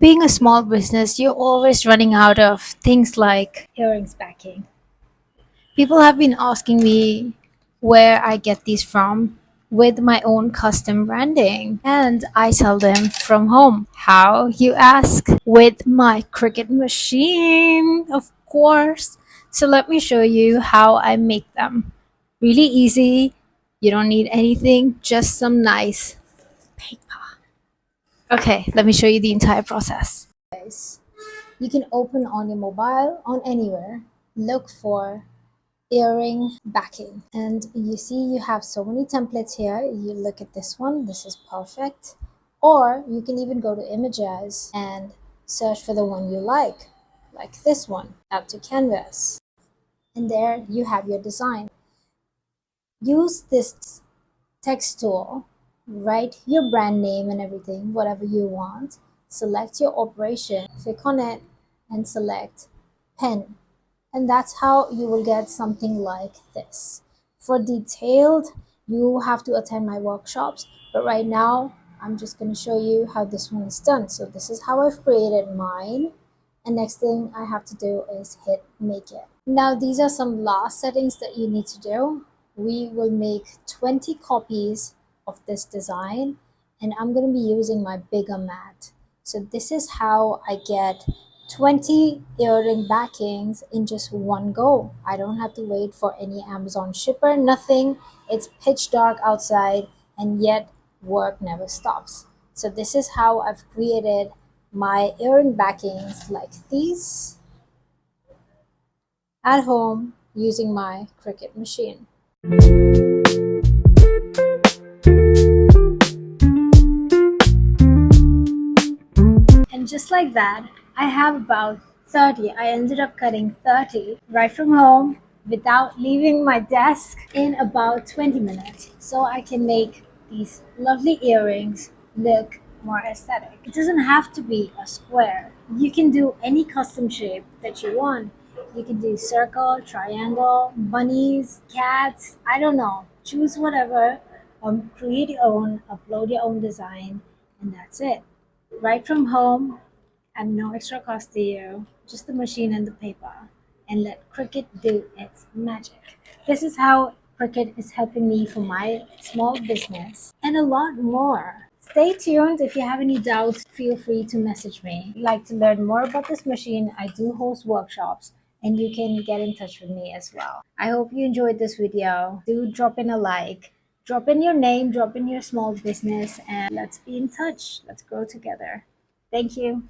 Being a small business, you're always running out of things like earrings backing. People have been asking me where I get these from with my own custom branding, and I sell them from home. How, you ask? With my Cricut machine, of course. So let me show you how I make them. Really easy. You don't need anything, just some nice paper. Okay, let me show you the entire process. Guys, you can open on your mobile, on anywhere, look for earring backing, and you see you have so many templates here. You look at this one, this is perfect. Or you can even go to images and search for the one you like this one. Add to canvas, and there you have your design. Use this text tool, write your brand name and everything, whatever you want. Select your operation, click on it, and select pen. And that's how you will get something like this. For detailed, you have to attend my workshops, but right now I'm just going to show you how this one is done. So this is how I've created mine, and next thing I have to do is hit make it. Now these are some last settings that you need to do. We will make 20 copies of this design, and I'm going to be using my bigger mat. So this is how I get 20 earring backings in just one go. I don't have to wait for any Amazon shipper, nothing. It's pitch dark outside, and yet work never stops. So this is how I've created my earring backings like these at home using my Cricut machine. And just like that, I have about 30. I ended up cutting 30 right from home without leaving my desk in about 20 minutes. So I can make these lovely earrings look more aesthetic. It doesn't have to be a square. You can do any custom shape that you want. You can do circle, triangle, bunnies, cats, I don't know. Choose whatever, create your own, upload your own design, and that's it. Right from home, and no extra cost to you, just the machine and the paper, and let Cricut do its magic. This is how Cricut is helping me for my small business and a lot more. Stay tuned. If you have any doubts, feel free to message me. If you'd like to learn more about this machine, I do host workshops, and you can get in touch with me as well. I hope you enjoyed this video. Do drop in a like, drop in your name, drop in your small business, and let's be in touch. Let's grow together. Thank you.